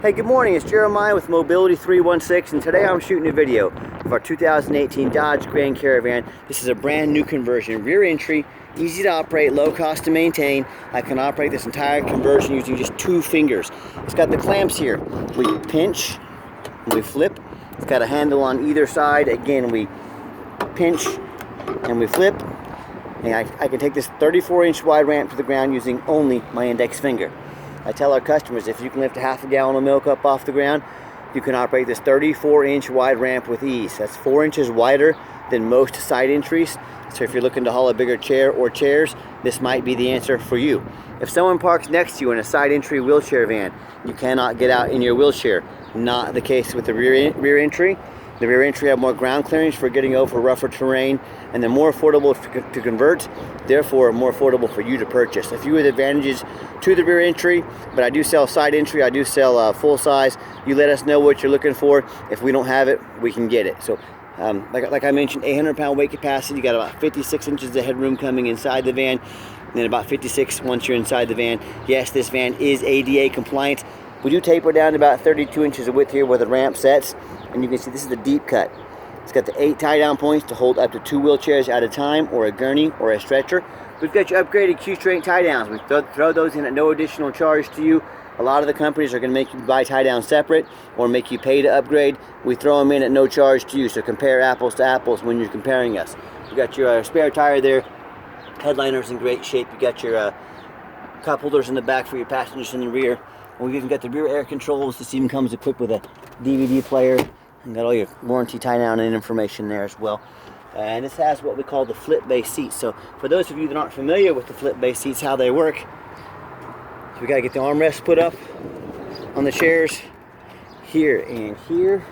Hey, good morning. It's Jeremiah with Mobility 316, and today I'm shooting a video of our 2018 Dodge Grand Caravan. This is a brand new conversion, rear entry, easy to operate, low cost to maintain. I can operate this entire conversion using just 2 fingers. It's got the clamps here. We pinch and we flip. It's got a handle on either side. Again, we pinch and we flip. And I can take this 34-inch wide ramp to the ground using only my index finger. I tell our customers, if you can lift a half a gallon of milk up off the ground, you can operate this 34-inch wide ramp with ease. That's 4 inches wider than most side entries. So if you're looking to haul a bigger chair or chairs, this might be the answer for you. If someone parks next to you in a side entry wheelchair van, you cannot get out in your wheelchair. Not the case with the rear entry. The rear entry have more ground clearance for getting over rougher terrain, and they're more affordable to convert, therefore more affordable for you to purchase. A few of the advantages to the rear entry, but I do sell side entry, I do sell full size. You let us know what you're looking for. If we don't have it, we can get it. So like I mentioned, 800-pound weight capacity. You got about 56 inches of headroom coming inside the van, and then about 56 once you're inside the van. Yes, this van is ADA compliant. We do taper down to about 32 inches of width here where the ramp sets, and you can see this is a deep cut. It's got the 8 tie-down points to hold up to 2 wheelchairs at a time, or a gurney, or a stretcher. We've got your upgraded Q-strength tie-downs. We throw those in at no additional charge to you. A lot of the companies are going to make you buy tie-down separate, or make you pay to upgrade. We throw them in at no charge to you, so compare apples to apples when you're comparing us. You got your spare tire there. Headliner's in great shape. You got your cup holders in the back for your passengers in the rear. And we've even got the rear air controls. This even comes equipped with a DVD player, and got all your warranty tie-down and information there as well. And this has what we call the flip-base seats. So for those of you that aren't familiar with the flip-base seats, how they work, so we got to get the armrests put up on the chairs here and here.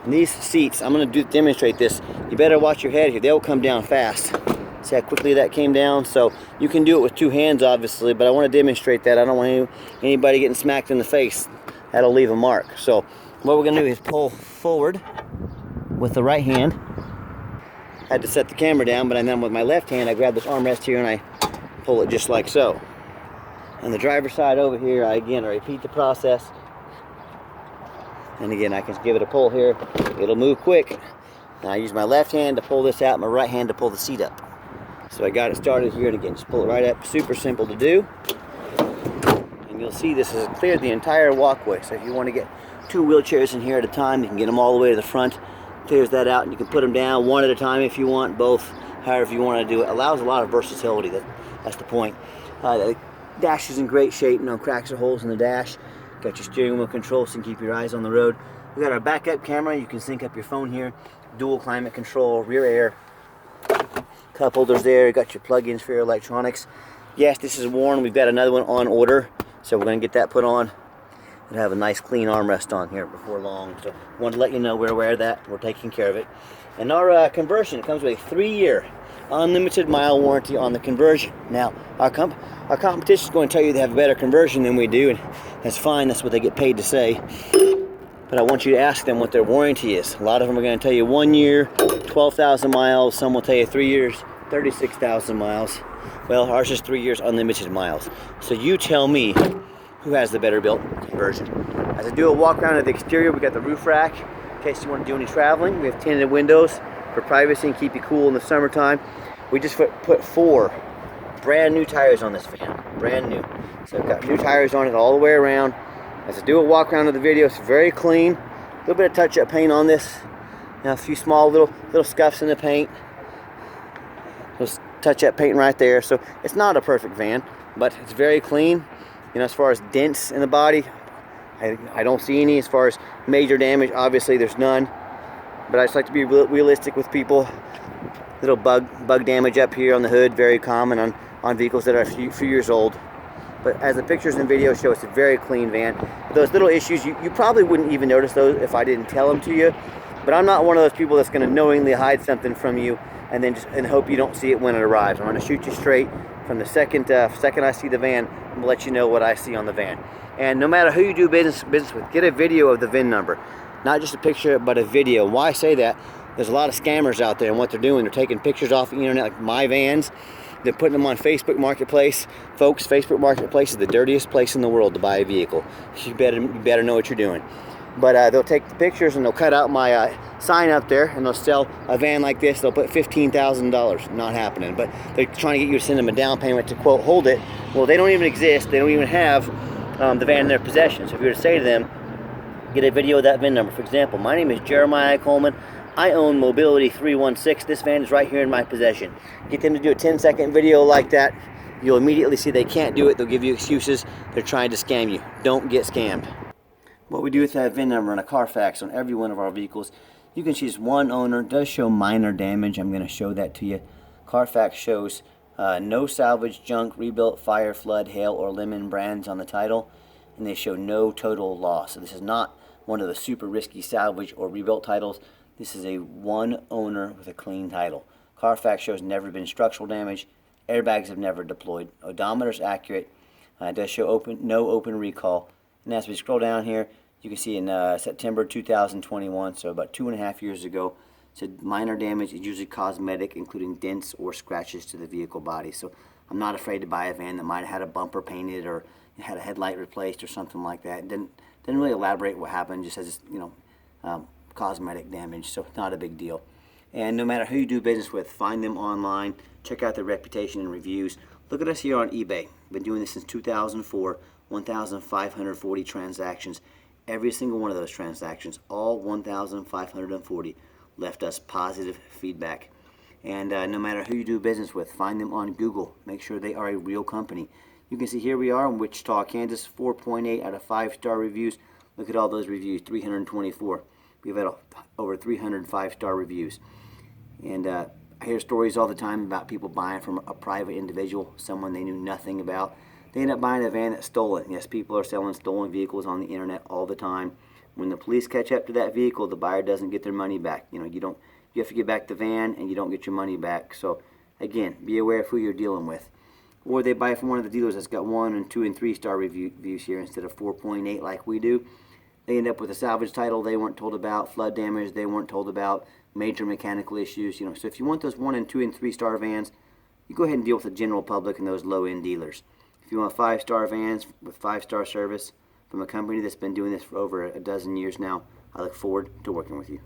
And these seats, I'm going to demonstrate this. You better watch your head here. They'll come down fast. See how quickly that came down? So you can do it with 2 hands, obviously, but I want to demonstrate that. I don't want anybody getting smacked in the face. That'll leave a mark. So what we're going to do is pull forward with the right hand. I had to set the camera down, but then with my left hand, I grab this armrest here and I pull it just like so. On the driver's side over here, I repeat the process. And again, I can give it a pull here. It'll move quick. Now I use my left hand to pull this out, my right hand to pull the seat up. So I got it started here, and again, just pull it right up. Super simple to do. And you'll see this has cleared the entire walkway. So if you want to get 2 wheelchairs in here at a time, you can get them all the way to the front. Clears that out, and you can put them down one at a time if you want, both, however you want to do it. Allows a lot of versatility. That's the point. The dash is in great shape, no cracks or holes in the dash. Got your steering wheel control so you can keep your eyes on the road. We got our backup camera. You can sync up your phone here. Dual climate control, rear air. Cup holders there. You got your plug-ins for your electronics. Yes, this is worn. We've got another one on order, so we're going to get that put on and have a nice clean armrest on here before long. So wanted to let you know we're aware of that. We're taking care of it. And our conversion comes with a 3-year unlimited mile warranty on the conversion. Now our competition is going to tell you they have a better conversion than we do, and that's fine. That's what they get paid to say. But I want you to ask them what their warranty is. A lot of them are going to tell you 1 year, 12,000 miles. Some will tell you 3 years, 36,000 miles. Well, ours is 3 years unlimited miles. So you tell me who has the better built conversion. As I do a walk around of the exterior, we got the roof rack in case you want to do any traveling. We have tinted windows for privacy and keep you cool in the summertime. We just put 4 brand new tires on this van. Brand new. So I've got new tires on it all the way around. As I do a walk around of the video, it's very clean. A little bit of touch-up paint on this. Now a few small little scuffs in the paint. Those touch-up paint right there. So it's not a perfect van, but it's very clean. You know, as far as dents in the body, I don't see any. As far as major damage, obviously there's none. But I just like to be realistic with people. Little bug damage up here on the hood, very common on vehicles that are a few years old. But as the pictures and videos show, it's a very clean van. Those little issues, you probably wouldn't even notice those if I didn't tell them to you. But I'm not one of those people that's going to knowingly hide something from you and then just hope you don't see it when it arrives. I'm going to shoot you straight from the second I see the van. I'm going to let you know what I see on the van. And no matter who you do business with, get a video of the VIN number. Not just a picture, but a video. Why I say that, there's a lot of scammers out there, and what they're doing, they're taking pictures off the internet, like my vans, They're putting them on Facebook Marketplace. Folks, Facebook Marketplace is the dirtiest place in the world to buy a vehicle. You better know what you're doing. But they'll take the pictures and they'll cut out my sign up there, and they'll sell a van like this. They'll put $15,000. Not happening. But they're trying to get you to send them a down payment to, quote, hold it. Well, they don't even exist. They don't even have the van in their possession. So if you were to say to them, get a video of that VIN number. For example, my name is Jeremiah Coleman. I own Mobility 316. This van is right here in my possession. Get them to do a 10-second video like that. You'll immediately see they can't do it. They'll give you excuses. They're trying to scam you. Don't get scammed. What we do with that VIN number and a Carfax on every one of our vehicles, you can choose one owner. It does show minor damage. I'm going to show that to you. Carfax shows no salvage, junk, rebuilt, fire, flood, hail, or lemon brands on the title, and they show no total loss. So this is not one of the super risky salvage or rebuilt titles. This is a one owner with a clean title. Carfax shows never been structural damage. Airbags have never deployed. Odometer's accurate. It does show no open recall. And as we scroll down here, you can see in September 2021, so about 2.5 years ago, said minor damage is usually cosmetic, including dents or scratches to the vehicle body. So I'm not afraid to buy a van that might have had a bumper painted or had a headlight replaced or something like that. It didn't really elaborate what happened, just says, you know, cosmetic damage, so not a big deal. And no matter who you do business with, find them online, check out their reputation and reviews. Look at us here on eBay. Been doing this since 2004, 1,540 transactions. Every single one of those transactions, all 1,540, left us positive feedback. And no matter who you do business with, find them on Google. Make sure they are a real company. You can see here we are in Wichita, Kansas, 4.8 out of 5-star reviews. Look at all those reviews, 324. We've had over 300 5-star reviews. And I hear stories all the time about people buying from a private individual, someone they knew nothing about. They end up buying a van that's stolen. Yes, people are selling stolen vehicles on the internet all the time. When the police catch up to that vehicle, the buyer doesn't get their money back. You have to get back the van and you don't get your money back. So again, be aware of who you're dealing with. Or they buy from one of the dealers that's got 1 and 2 and 3-star reviews here instead of 4.8 like we do. They end up with a salvage title they weren't told about, flood damage they weren't told about, major mechanical issues. So if you want those 1 and 2 and 3-star vans, you go ahead and deal with the general public and those low-end dealers. If you want 5-star vans with 5-star service from a company that's been doing this for over a dozen years now, I look forward to working with you.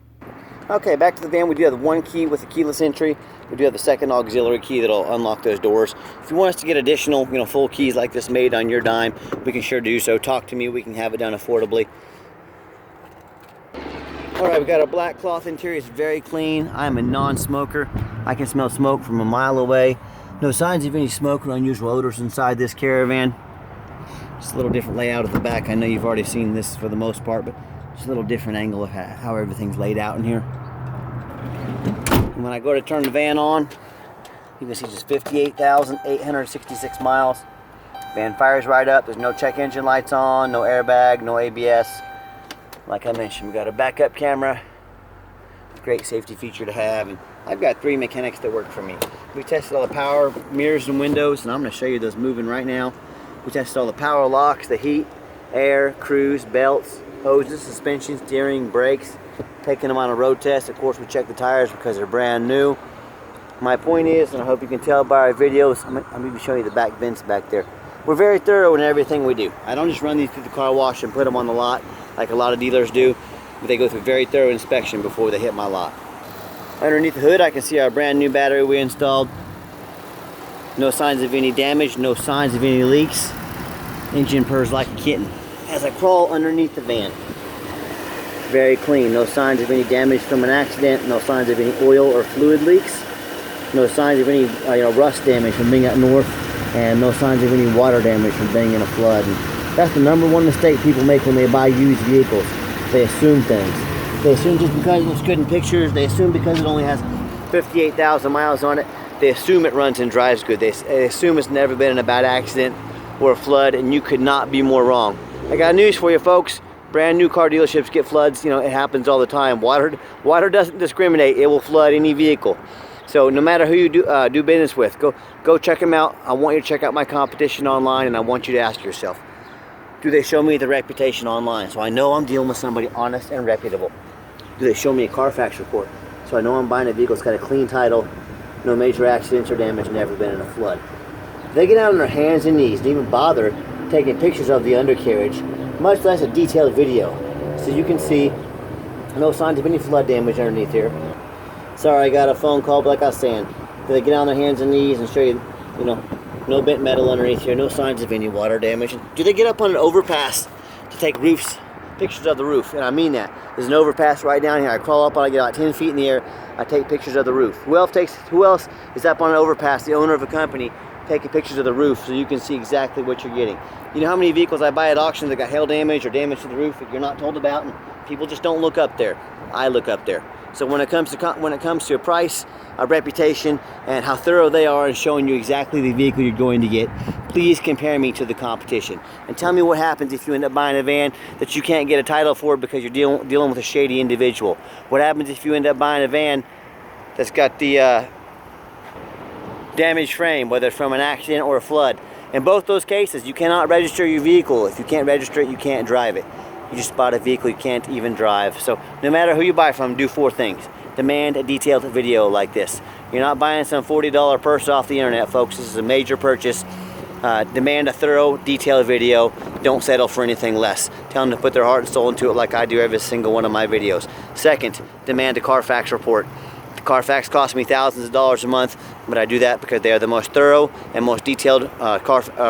Okay, back to the van. We do have the one key with the keyless entry. We do have the second auxiliary key that'll unlock those doors. If you want us to get additional, full keys like this made on your dime, we can sure do so. Talk to me. We can have it done affordably. All right, we got a black cloth interior. It's very clean. I'm a non-smoker. I can smell smoke from a mile away. No signs of any smoke or unusual odors inside this Caravan. Just a little different layout of the back. I know you've already seen this for the most part, but just a little different angle of how everything's laid out in here. And when I go to turn the van on, you can see just 58,866 miles. Van fires right up. There's no check engine lights on, no airbag, no ABS. Like I mentioned, we got a backup camera. Great safety feature to have. And I've got 3 mechanics that work for me. We tested all the power, mirrors, and windows, and I'm going to show you those moving right now. We tested all the power locks, the heat, air, cruise, belts, hoses, suspension, steering, brakes. Taking them on a road test. Of course, we check the tires because they're brand new. My point is, and I hope you can tell by our videos, I'm going to be showing you the back vents back there. We're very thorough in everything we do. I don't just run these through the car wash and put them on the lot like a lot of dealers do. But they go through very thorough inspection before they hit my lot. Underneath the hood, I can see our brand new battery we installed. No signs of any damage, no signs of any leaks. Engine purrs like a kitten. As I crawl underneath the van, very clean. No signs of any damage from an accident. No signs of any oil or fluid leaks. No signs of any rust damage from being up north, and no signs of any water damage from being in a flood. And that's the #1 mistake people make when they buy used vehicles. They assume things. They assume just because it looks good in pictures. They assume because it only has 58,000 miles on it. They assume it runs and drives good. They assume it's never been in a bad accident or a flood, and you could not be more wrong. I got news for you, folks. Brand new car dealerships get floods. It happens all the time. Water doesn't discriminate. It will flood any vehicle. So no matter who you do business with, go check them out. I want you to check out my competition online, and I want you to ask yourself, do they show me the reputation online so I know I'm dealing with somebody honest and reputable? Do they show me a Carfax report so I know I'm buying a vehicle that's got a clean title no major accidents or damage, never been in a flood. They get out on their hands and knees and even bother taking pictures of the undercarriage, much less a detailed video. So you can see no signs of any flood damage underneath here. Sorry, I got a phone call, but like I was saying, they get on their hands and knees and show you, no bent metal underneath here, no signs of any water damage. Do they get up on an overpass to take pictures of the roof? And I mean that. There's an overpass right down here. I crawl up on it, I get about 10 feet in the air, I take pictures of the roof. Who else is up on an overpass, the owner of a company, taking pictures of the roof so you can see exactly what you're getting? You know how many vehicles I buy at auction that got hail damage or damage to the roof that you're not told about, and people just don't look up there. I look up there. So when it comes to a price, a reputation, and how thorough they are in showing you exactly the vehicle you're going to get, please compare me to the competition. And tell me what happens if you end up buying a van that you can't get a title for because you're dealing with a shady individual. What happens if you end up buying a van that's got the damaged frame, whether it's from an accident or a flood? In both those cases, you cannot register your vehicle. If you can't register it, you can't drive it. You just bought a vehicle you can't even drive. So no matter who you buy from, do 4 things. Demand a detailed video like this. You're not buying some $40 purse off the internet, folks. This is a major purchase. Demand a thorough, detailed video. Don't settle for anything less. Tell them to put their heart and soul into it like I do every single one of my videos. Second, demand a Carfax report. The Carfax costs me thousands of dollars a month, but I do that because they are the most thorough and most detailed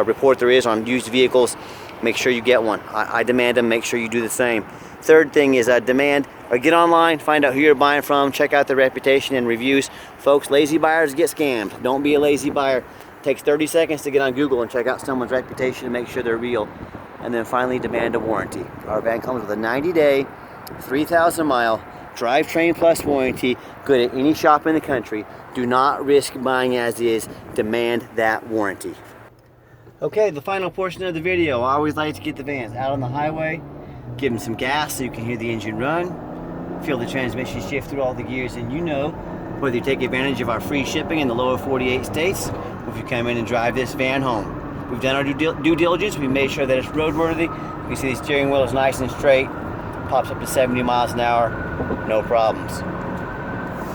report there is on used vehicles. Make sure you get one. I demand them. Make sure you do the same. Third thing is demand or get online, find out who you're buying from, check out their reputation and reviews. Folks, lazy buyers get scammed. Don't be a lazy buyer. It takes 30 seconds to get on Google and check out someone's reputation and make sure they're real. And then finally, demand a warranty. Our van comes with a 90-day, 3,000-mile drivetrain plus warranty, good at any shop in the country. Do not risk buying as is. Demand that warranty. Okay, the final portion of the video. I always like to get the vans out on the highway, give them some gas so you can hear the engine run, feel the transmission shift through all the gears, and whether you take advantage of our free shipping in the lower 48 states, or if you come in and drive this van home. We've done our due diligence. We made sure that it's roadworthy. You can see the steering wheel is nice and straight, pops up to 70 miles an hour, no problems.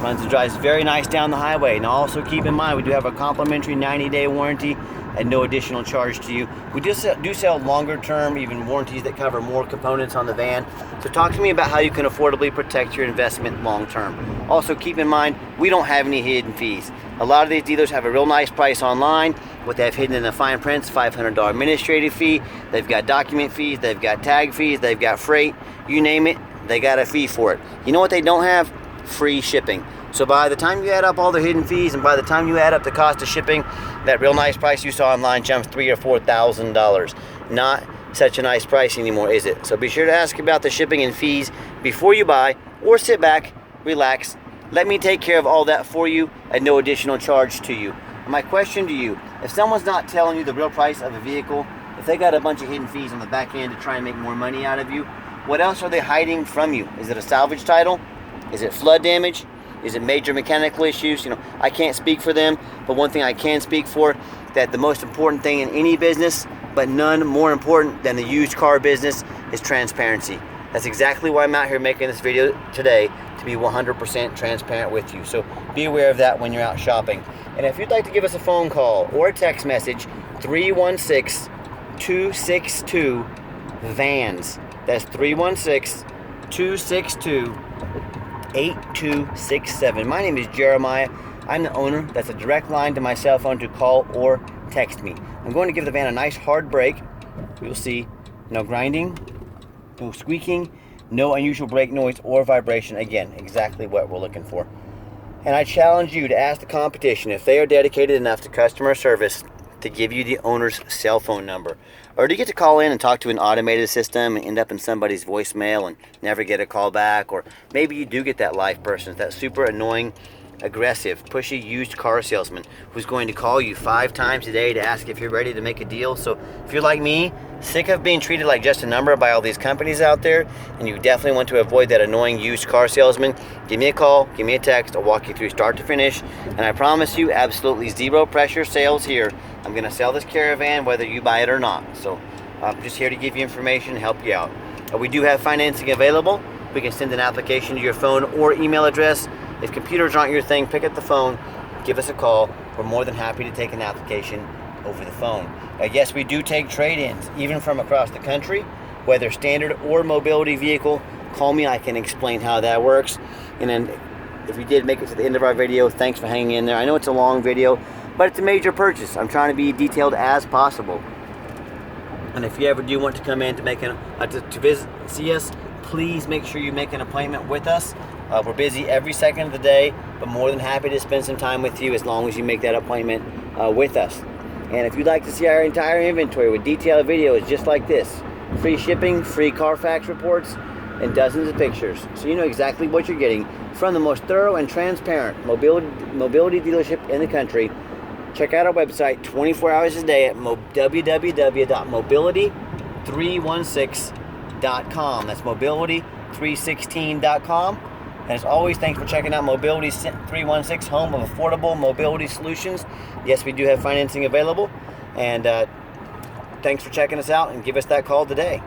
Runs and drives very nice down the highway. And also keep in mind, we do have a complimentary 90-day warranty at no additional charge to you. We do sell longer term, even warranties that cover more components on the van. So talk to me about how you can affordably protect your investment long term. Also keep in mind, we don't have any hidden fees. A lot of these dealers have a real nice price online. What they have hidden in the fine print's $500 administrative fee. They've got document fees, they've got tag fees, they've got freight, you name it, they got a fee for it. You know what they don't have? Free shipping. So by the time you add up all the hidden fees and by the time you add up the cost of shipping, that real nice price you saw online jumps $3,000 or $4,000. Not such a nice price anymore, is it? So be sure to ask about the shipping and fees before you buy, or sit back, relax, let me take care of all that for you at no additional charge to you. My question to you, if someone's not telling you the real price of a vehicle, if they got a bunch of hidden fees on the back end to try and make more money out of you, what else are they hiding from you? Is it a salvage title? Is it flood damage? Is it major mechanical issues? I can't speak for them, but one thing I can speak for, that the most important thing in any business, but none more important than the used car business, is transparency. That's exactly why I'm out here making this video today, to be 100% transparent with you. So be aware of that when you're out shopping. And if you'd like to give us a phone call or a text message, 316-262-VANS. That's 316-262-8267. My name is Jeremiah. I'm the owner. That's a direct line to my cell phone to call or text me. I'm going to give the van a nice hard brake. You'll see no grinding, no squeaking, no unusual brake noise or vibration. Again, exactly what we're looking for. And I challenge you to ask the competition if they are dedicated enough to customer service to give you the owner's cell phone number. Or do you get to call in and talk to an automated system and end up in somebody's voicemail and never get a call back? Or maybe you do get that live person, that super annoying, aggressive, pushy used car salesman who's going to call you 5 times a day to ask if you're ready to make a deal. So if you're like me, sick of being treated like just a number by all these companies out there, and you definitely want to avoid that annoying used car salesman, give me a call, give me a text. I'll walk you through start to finish, and I promise you absolutely zero pressure sales here. I'm going to sell this Caravan whether you buy it or not. So I'm just here to give you information and help you out. We do have financing available. We can send an application to your phone or email address. If computers aren't your thing, pick up the phone, give us a call. We're more than happy to take an application over the phone. Yes, we do take trade-ins, even from across the country, whether standard or mobility vehicle. Call me, I can explain how that works. And then if you did make it to the end of our video, thanks for hanging in there. I know it's a long video, but it's a major purchase. I'm trying to be detailed as possible. And if you ever do want to come in to make to visit, see us, please make sure you make an appointment with us. We're busy every second of the day, but more than happy to spend some time with you as long as you make that appointment with us. And if you'd like to see our entire inventory with detailed videos just like this, free shipping, free Carfax reports, and dozens of pictures, so you know exactly what you're getting from the most thorough and transparent mobility dealership in the country, check out our website 24 hours a day at www.mobility316.com. That's mobility316.com. And as always, thanks for checking out Mobility 316, home of affordable mobility solutions. Yes, we do have financing available. And thanks for checking us out, and give us that call today.